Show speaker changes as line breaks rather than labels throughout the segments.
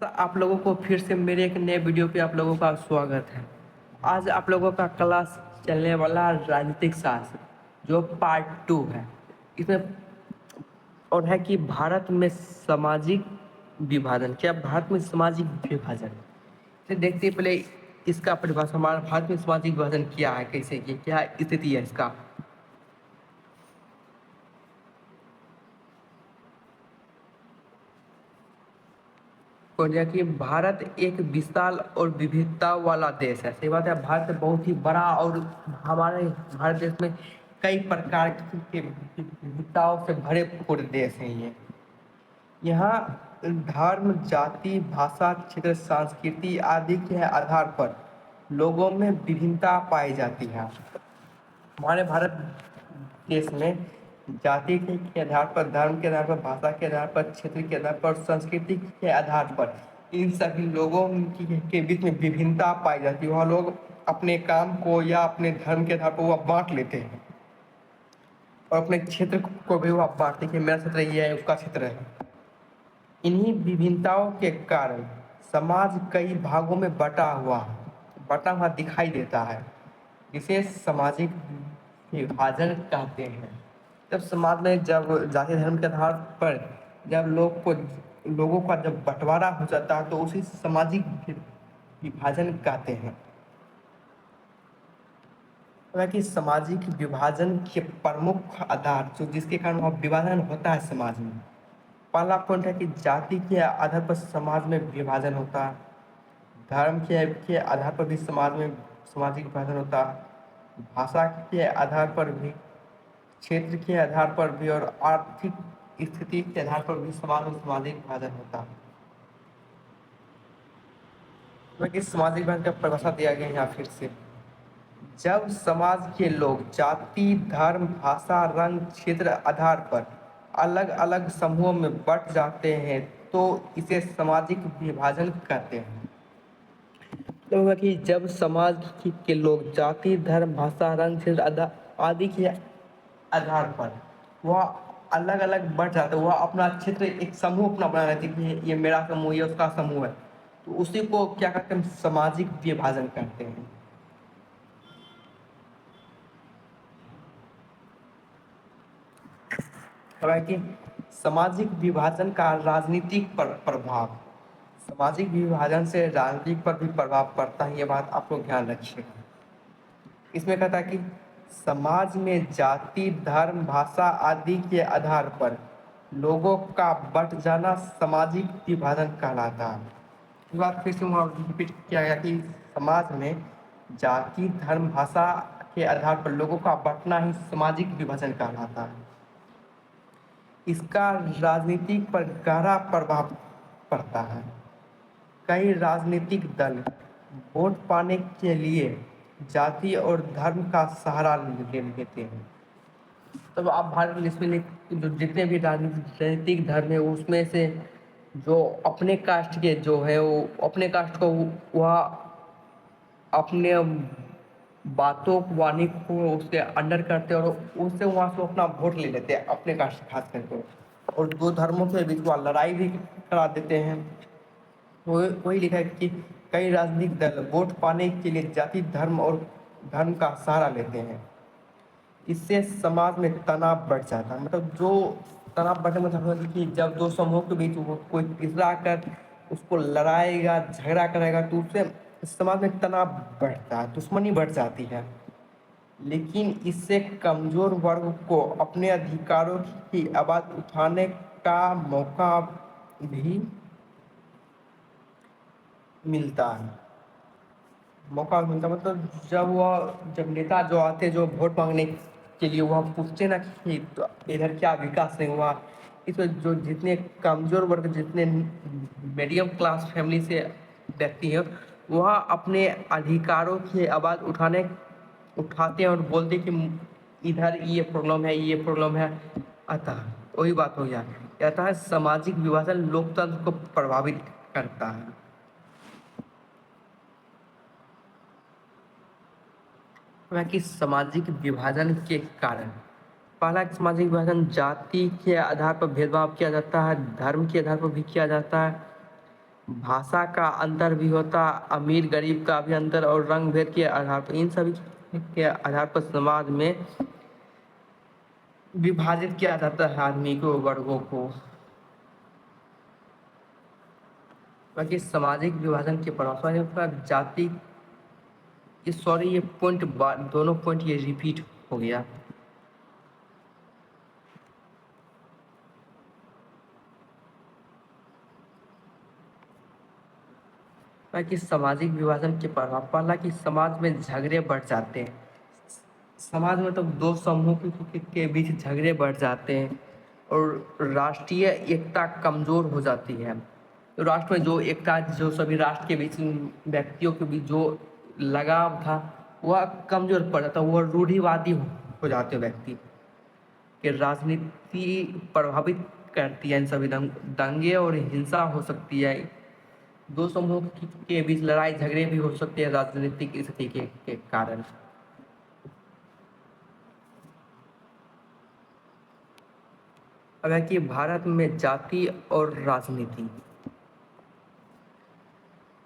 आप लोगों को फिर से मेरे एक नए वीडियो पे आप लोगों का स्वागत है। आज आप लोगों का क्लास चलने वाला राजनीतिक शास्त्र जो पार्ट 2 है। इसमें और है कि भारत में सामाजिक विभाजन, क्या भारत में सामाजिक विभाजन इसे देखते हैं। पहले इसका परिभाषा, हमारा भारत में सामाजिक विभाजन क्या है, कैसे की क्या स्थिति है इसका। कि भारत एक विशाल और विविधता वाला देश है। सही बात है, भारत बहुत ही बड़ा और हमारे भारत देश में कई प्रकार की विविधताओं से भरे पूरे देश हैं ये। यहाँ धर्म, जाति, भाषा, क्षेत्र, संस्कृति आदि के आधार पर लोगों में विभिन्नता पाई जाती है। हमारे भारत देश में जाति के आधार पर, धर्म के आधार पर, भाषा के आधार पर, क्षेत्र के आधार पर, संस्कृति के आधार पर इन सभी लोगों के बीच में विभिन्नता पाई जाती है। वह लोग अपने काम को या अपने धर्म के आधार पर वह बांट लेते हैं और अपने क्षेत्र को भी वह बांटते हैं। मेरा क्षेत्र ये है, उसका क्षेत्र है। इन्हीं विभिन्नताओं के कारण समाज कई भागों में बटा हुआ दिखाई देता है, जिसे सामाजिक विभाजन कहते हैं। जब समाज में जब जाति धर्म के आधार पर जब लोगों का जब बंटवारा हो जाता है तो उसी सामाजिक विभाजन कहते हैं। हालांकि सामाजिक विभाजन के प्रमुख आधार जो जिसके कारण वह विभाजन होता है समाज में, पहला पॉइंट है कि जाति के आधार पर समाज में विभाजन होता है, धर्म के आधार पर भी समाज में सामाजिक विभाजन होता है, भाषा के आधार पर भी, क्षेत्र के आधार पर भी और आर्थिक स्थिति के आधार पर भी समाज में सामाजिक विभाजन होता है। सामाजिक विभाजन का परिभाषा दिया गया यहाँ फिर से। जब समाज के लोग जाति, धर्म, भाषा, रंग, क्षेत्र आधार पर अलग अलग समूहों में बंट जाते हैं तो इसे सामाजिक विभाजन कहते हैं। तो कि जब समाज के लोग जाति, धर्म, भाषा, रंग, क्षेत्र आदि के आधार पर वह अलग अलग बढ़ जाता है, वह अपना क्षेत्र एक समूह अपना बना लेते हैं कि ये मेरा समूह, ये उसका समूह है, तो उसी को क्या कहते हैं, सामाजिक विभाजन कहते हैं। हालांकि सामाजिक विभाजन का राजनीतिक प्रभाव, सामाजिक विभाजन से राजनीति पर भी प्रभाव पड़ता है, ये बात आप लोग ध्यान रखिएगा। इसमें कहता है कि समाज में जाति, धर्म, भाषा आदि के आधार पर लोगों का बंट जाना सामाजिक विभाजन कहलाता है। इस बात फिर से वहाँ रिपीट किया गया कि समाज में जाति, धर्म, भाषा के आधार पर लोगों का बंटना ही सामाजिक विभाजन कहलाता है। इसका राजनीति पर गहरा प्रभाव पड़ता है। कई राजनीतिक दल वोट पाने के लिए जाति और धर्म का सहारा ले लेते हैं। तब आप भारत में जो जितने भी राजनीतिक धर्म है उसमें से जो अपने कास्ट के जो है वो अपने कास्ट को वह अपने बातों वाणी को उसके अंडर करते हैं और उससे वहाँ से अपना वोट ले लेते हैं अपने कास्ट खास करके, और दो धर्मों के बीच वह लड़ाई भी करा देते हैं। वही लिखा है कि कई राजनीतिक दल वोट पाने के लिए जाति, धर्म और धर्म का सहारा लेते हैं। इससे समाज में तनाव बढ़ जाता है। मतलब जो तनाव बढ़ने में मतलब कि जब दो समूह के बीच कोई तीसरा आकर उसको लड़ाएगा, झगड़ा करेगा तो उससे समाज में तनाव बढ़ता है, दुश्मनी बढ़ जाती है। लेकिन इससे कमजोर वर्ग को अपने अधिकारों की आवाज उठाने का मौका भी मिलता है। मतलब जब नेता जो आते जो वोट मांगने के लिए वह पूछते ना कि तो इधर क्या विकास नहीं हुआ, इसमें जो जितने कमजोर वर्ग, जितने मीडियम क्लास फैमिली से व्यक्ति है वह अपने अधिकारों की आवाज़ उठाते हैं और बोलते कि इधर ये प्रॉब्लम है, ये प्रॉब्लम है। अतः वही बात हो जाता है सामाजिक विभाजन लोकतंत्र को प्रभावित करता है। कि सामाजिक विभाजन के कारण पहला सामाजिक विभाजन जाति के आधार पर भेदभाव किया जाता है, धर्म के आधार पर भी किया जाता है, भाषा का अंतर भी होता, अमीर गरीब का भी अंतर और रंग भेद के आधार पर, इन सभी के आधार पर समाज में विभाजित किया जाता है आदमी को, वर्गों को। बाकी सामाजिक विभाजन के परिणाम जाति, ये सॉरी ये पॉइंट दोनों पॉइंट ये रिपीट हो गया। बाकी सामाजिक विभाजन के प्रभाव, पहला कि समाज में झगड़े बढ़ जाते हैं। समाज में तो दो समूह के बीच झगड़े बढ़ जाते हैं और राष्ट्रीय एकता कमजोर हो जाती है। तो राष्ट्र में जो एकता, जो सभी राष्ट्र के बीच व्यक्तियों के बीच जो लगाव था वह कमजोर पड़ जाता, वह रूढ़िवादी हो जाते व्यक्ति कि राजनीति प्रभावित करती है इन सभी दंगे और हिंसा हो सकती है। दो समूह के बीच लड़ाई झगड़े भी हो सकते हैं राजनीतिक स्थिति के कारण। अगर कि भारत में जाति और राजनीति,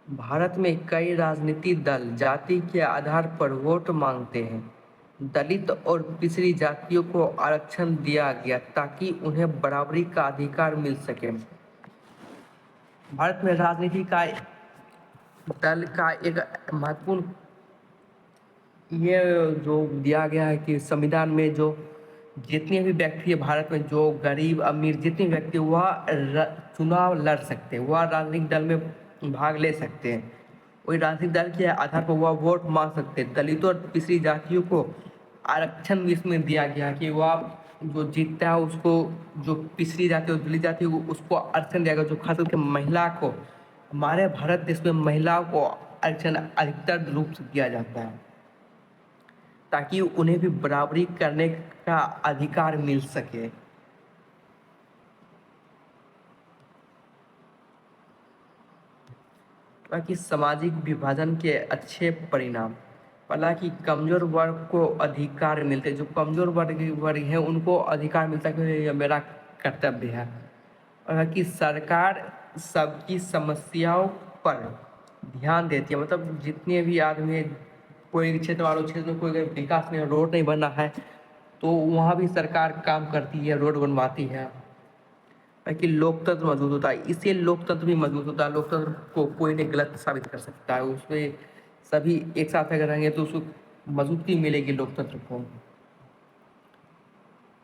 भारत में कई राजनीतिक दल जाति के आधार पर वोट मांगते हैं। दलित और पिछड़ी जातियों को आरक्षण दिया गया ताकि उन्हें बराबरी का अधिकार मिल सके। भारत में राजनीति का दल का एक महत्वपूर्ण ये जो दिया गया है कि संविधान में जो जितने भी व्यक्ति है भारत में, जो गरीब अमीर जितने व्यक्ति वह चुनाव लड़ सकते हैं, वह राजनीतिक दल में भाग ले सकते हैं, वही राजनीतिक दल के आधार पर वह वोट मांग सकते हैं। दलितों और पिछड़ी जातियों को आरक्षण भी इसमें दिया गया कि वह जो जीतता है उसको, जो पिछड़ी जाति और दलित जाति उसको आरक्षण दिया गया। जो खास करके महिला को, हमारे भारत देश में महिलाओं को आरक्षण अधिकतर रूप से दिया जाता है ताकि उन्हें भी बराबरी करने का अधिकार मिल सके। बाकी सामाजिक विभाजन के अच्छे परिणाम, पहला कि कमजोर वर्ग को अधिकार मिलते, जो कमजोर वर्ग है उनको अधिकार मिलता है कि यह मेरा कर्तव्य है। और कि सरकार सबकी समस्याओं पर ध्यान देती है, मतलब जितने भी आदमी, कोई क्षेत्र वालों क्षेत्र में कोई विकास नहीं, रोड नहीं बना है तो वहाँ भी सरकार काम करती है, रोड बनवाती है। ताकि लोकतंत्र मजबूत होता है, इससे लोकतंत्र भी मजबूत होता है। लोकतंत्र को कोई नहीं गलत साबित कर सकता है, उसमें सभी एक साथ अगर रहेंगे तो उसको मजबूती मिलेगी लोकतंत्र को।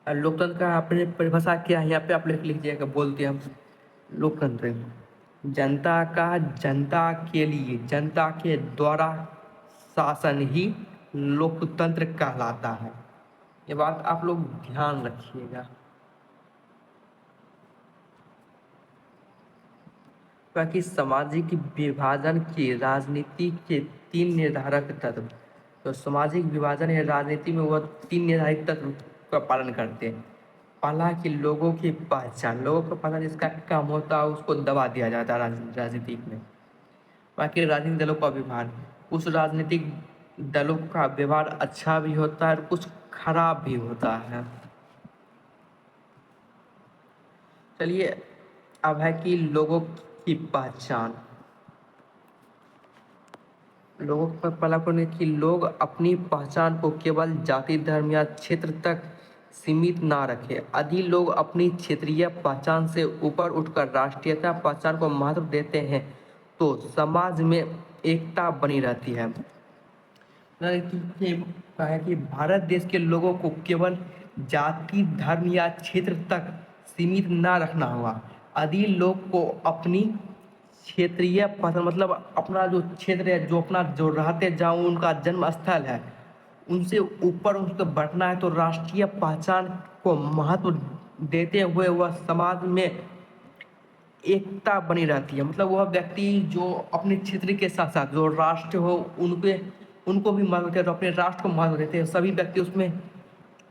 और लोकतंत्र का अपने परिभाषा क्या है, यहाँ पे आप लिख लीजिएगा, बोलते हैं हम लोकतंत्र जनता का जनता के लिए जनता के द्वारा शासन ही लोकतंत्र कहलाता है। ये बात आप लोग ध्यान रखिएगा। बाकी सामाजिक विभाजन की राजनीति के 3 निर्धारक तत्व, तो सामाजिक विभाजन या राजनीति में वह 3 निर्धारित तत्व का पालन करते हैं। पहला कि लोगों की पहचान, लोगों को पहचान जिसका काम होता है उसको दबा दिया जाता है राजनीतिक में। बाकी राजनीतिक दलों का व्यवहार, कुछ राजनीतिक दलों का व्यवहार अच्छा भी होता है और कुछ खराब भी होता है। चलिए अब है कि लोगों की पहचान, लोगों पर पहला पढ़ने कि लोग अपनी पहचान को केवल जाति धर्म या क्षेत्र तक सीमित ना रखें। यदि लोग अपनी क्षेत्रीय पहचान से ऊपर उठकर राष्ट्रीयता पहचान को महत्व देते हैं तो समाज में एकता बनी रहती है। कहा कि भारत देश के लोगों को केवल जाति धर्म या क्षेत्र तक सीमित ना रखना होगा। यदि लोग को अपनी क्षेत्रीय पहचान, मतलब अपना जो क्षेत्र है, जो अपना जो रहते जहाँ उनका जन्म स्थल है, उनसे ऊपर उनको बढ़ना है तो राष्ट्रीय पहचान को महत्व देते हुए वह समाज में एकता बनी रहती है। मतलब वह व्यक्ति जो अपने क्षेत्र के साथ साथ जो राष्ट्र हो उनको भी महत्व देते हैं, तो अपने राष्ट्र को महत्व देते हैं। सभी व्यक्ति उसमें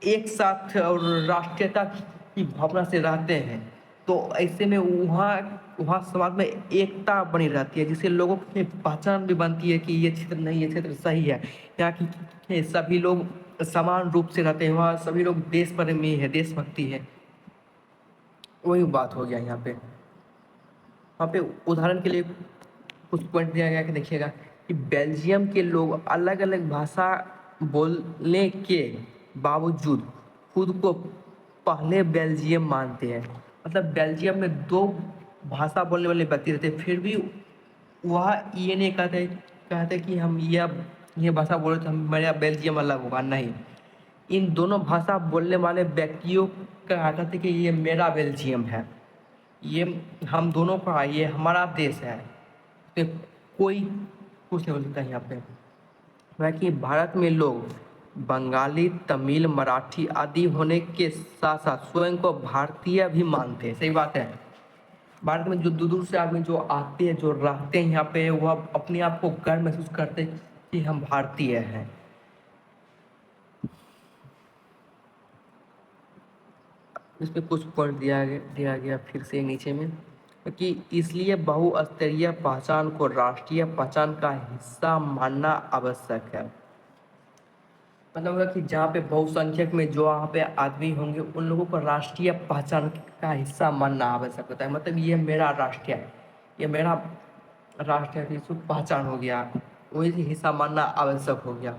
एक साथ और राष्ट्रीयता की भावना से रहते हैं, तो ऐसे में वहाँ समाज में एकता बनी रहती है, जिससे लोगों की पहचान भी बनती है कि ये क्षेत्र नहीं, ये क्षेत्र सही है। यहाँ की सभी लोग समान रूप से रहते हैं, वहाँ सभी लोग देश प्रेमी है, देशभक्ति है। वही बात हो गया यहाँ पे। वहाँ पे उदाहरण के लिए कुछ पॉइंट दिया गया कि देखिएगा कि बेल्जियम के लोग अलग अलग भाषा बोलने के बावजूद खुद को पहले बेल्जियम मानते हैं। मतलब बेल्जियम में दो भाषा बोलने वाले व्यक्ति रहते हैं, फिर भी वह ये नहीं कहते कि हम ये भाषा बोले तो हम मेरा बेल्जियम अलग होगा, नहीं। इन दोनों भाषा बोलने वाले व्यक्तियों का कहते थे कि ये मेरा बेल्जियम है, ये हम दोनों का, ये हमारा देश है, तो कोई कुछ नहीं बोल सकता यहाँ पे। बाकी भारत में लोग बंगाली, तमिल, मराठी आदि होने के साथ साथ स्वयं को भारतीय भी मानते हैं। सही बात है। भारत में जो दूर दूर से आदमी जो आते हैं, जो रहते हैं यहाँ पे, वह अपने आप को गर्व महसूस करते हैं कि हम भारतीय हैं। इसमें कुछ पॉइंट दिया गया फिर से नीचे में कि इसलिए बहुस्तरीय पहचान को राष्ट्रीय पहचान का हिस्सा मानना आवश्यक है। मतलब होगा कि जहाँ पे बहुसंख्यक में जो वहाँ पे आदमी होंगे उन लोगों को राष्ट्रीय पहचान का हिस्सा मानना आवश्यक होता है। मतलब ये मेरा राष्ट्र है, ये मेरा राष्ट्र है, इसको पहचान हो गया, वही हिस्सा मानना आवश्यक हो गया।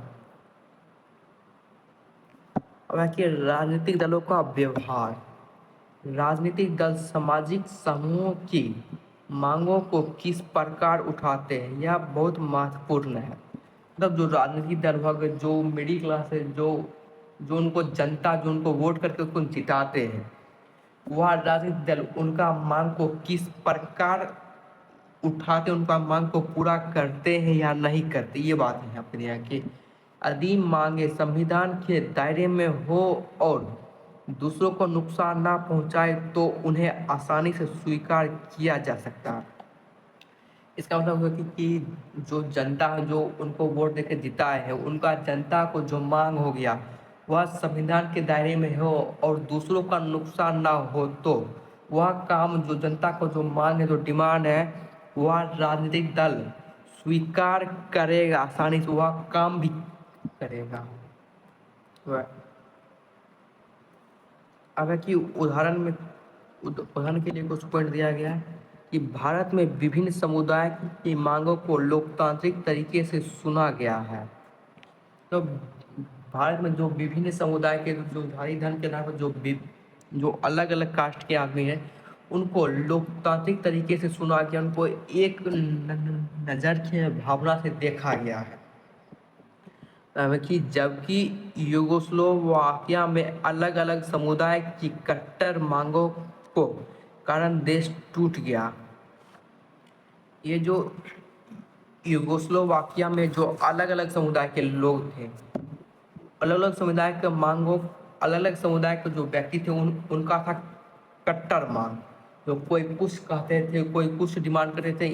अब है कि राजनीतिक दलों का व्यवहार। राजनीतिक दल सामाजिक समूहों की मांगों को किस प्रकार उठाते हैं, यह बहुत महत्वपूर्ण है। मतलब जो राजनीतिक दल होगा, जो मिडिल क्लास है, जो जो उनको जनता जो उनको वोट करके उसको जिताते हैं, वह राजनीतिक दल उनका मांग को किस प्रकार उठाते, उनका मांग को पूरा करते हैं या नहीं करते, ये बात है यहाँ पे दिया कि यदि मांगे संविधान के दायरे में हो और दूसरों को नुकसान ना पहुंचाए तो उन्हें आसानी से स्वीकार किया जा सकता है। इसका मतलब है कि जो जनता है, जो उनको वोट देकर जिताए हैं, उनका जनता को जो मांग हो गया वह संविधान के दायरे में हो और दूसरों का नुकसान ना हो, तो वह काम, जो जनता को जो मांग है, जो डिमांड है, वह राजनीतिक दल स्वीकार करेगा, आसानी से वह काम भी करेगा। अब है कि उदाहरण के लिए कुछ पॉइंट दिया गया है कि भारत में विभिन्न समुदाय की मांगों को लोकतांत्रिक तरीके से सुना गया है। तो भारत में जो विभिन्न समुदाय के, जो धारी धर्म के नाम पर जो अलग अलग कास्ट के आदमी हैं, उनको लोकतांत्रिक तरीके से सुना गया, उनको एक नज़र के भावना से देखा गया है। कि जबकि यूगोस्लोवाकिया में अलग अलग समुदाय की कट्टर मांगों को कारण देश टूट गया। ये जो यूगोस्लोवाकिया में जो अलग अलग समुदाय के लोग थे, अलग अलग समुदाय के मांगों, अलग अलग समुदाय के जो व्यक्ति थे, उनका था कट्टर मांग। जो कोई कुछ कहते थे, कोई कुछ डिमांड करते थे,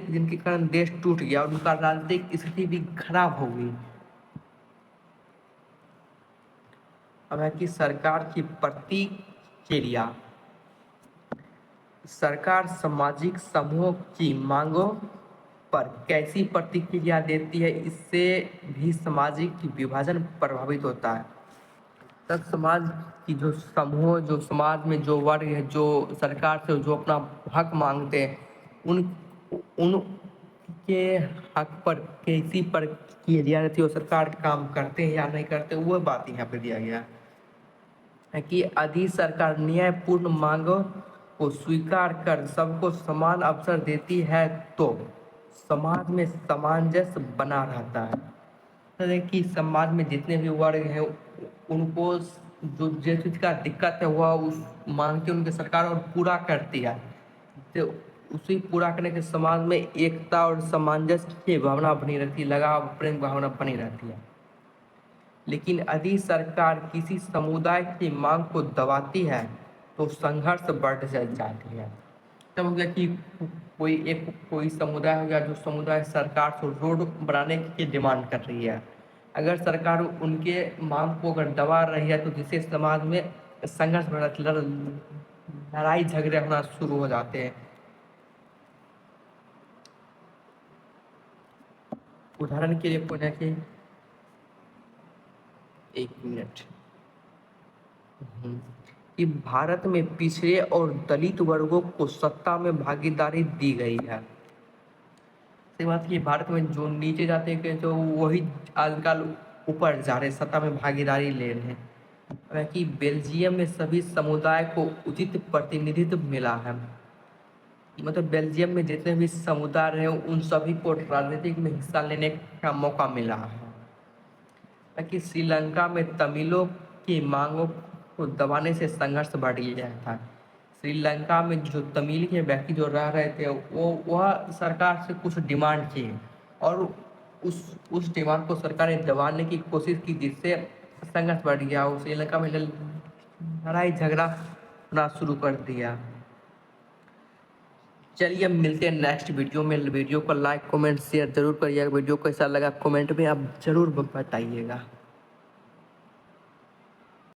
जिनके कारण देश टूट गया और उनका राजनीतिक स्थिति भी खराब हो गई। अब है कि सरकार की प्रतिक्रिया। सरकार सामाजिक समूहों की मांगों पर कैसी प्रतिक्रिया देती है, इससे भी सामाजिक विभाजन प्रभावित होता है। तब समाज की जो समूह, जो समाज में जो वर्ग है, जो सरकार से जो अपना हक मांगते हैं, उनके हक पर कैसी प्रक्रिया रहती है, सरकार काम करते हैं या नहीं करते, वो बात यहाँ पे दिया गया है कि यदि सरकार न्यायपूर्ण मांगों को स्वीकार कर सबको समान अवसर देती है तो समाज में सामंजस्य बना रहता है। कि समाज में जितने भी वर्ग हैं उनको जो जिस चीज़ का दिक्कत है वह उस मांग के उनके सरकार और पूरा करती है, तो उसी पूरा करने के समाज में एकता और सामंजस्य की भावना बनी रहती है, लगाव प्रेम भावना बनी रहती है। लेकिन यदि सरकार किसी समुदाय की मांग को दबाती है तो संघर्ष बढ़ जाती है। तब हो गया कि कोई समुदाय हो गया, जो समुदाय सरकार से रोड बनाने की डिमांड कर रही है, अगर सरकार उनके मांग को अगर दबा रही है तो जिससे समाज में संघर्ष बढ़ जाता है, लड़ाई झगड़े होना शुरू हो जाते हैं। उदाहरण के लिए बोले कि एक मिनट, कि भारत में पिछड़े और दलित वर्गों को सत्ता में भागीदारी दी गई है। सही बात है कि भारत में जो नीचे जाते हैं जो वही आजकल ऊपर जा रहे सत्ता में भागीदारी ले रहे हैं। हालांकि बेल्जियम में सभी समुदाय को उचित प्रतिनिधित्व मिला है। मतलब बेल्जियम में जितने भी समुदाय रहे उन सभी को राजनीतिक में हिस्सा लेने का मौका मिला है। ताकि श्रीलंका में तमिलों की मांगों को दबाने से संघर्ष बढ़ गया था। श्रीलंका में जो तमिल के व्यक्ति जो रह रहे थे वह सरकार से कुछ डिमांड किए और उस डिमांड को सरकार ने दबाने की कोशिश की, जिससे संघर्ष बढ़ गया और श्रीलंका में लड़ाई झगड़ा होना शुरू कर दिया। चलिए अब मिलते हैं नेक्स्ट वीडियो में। वीडियो को लाइक कमेंट शेयर जरूर करिएगा। वीडियो कैसा लगा कमेंट में आप जरूर बताइएगा।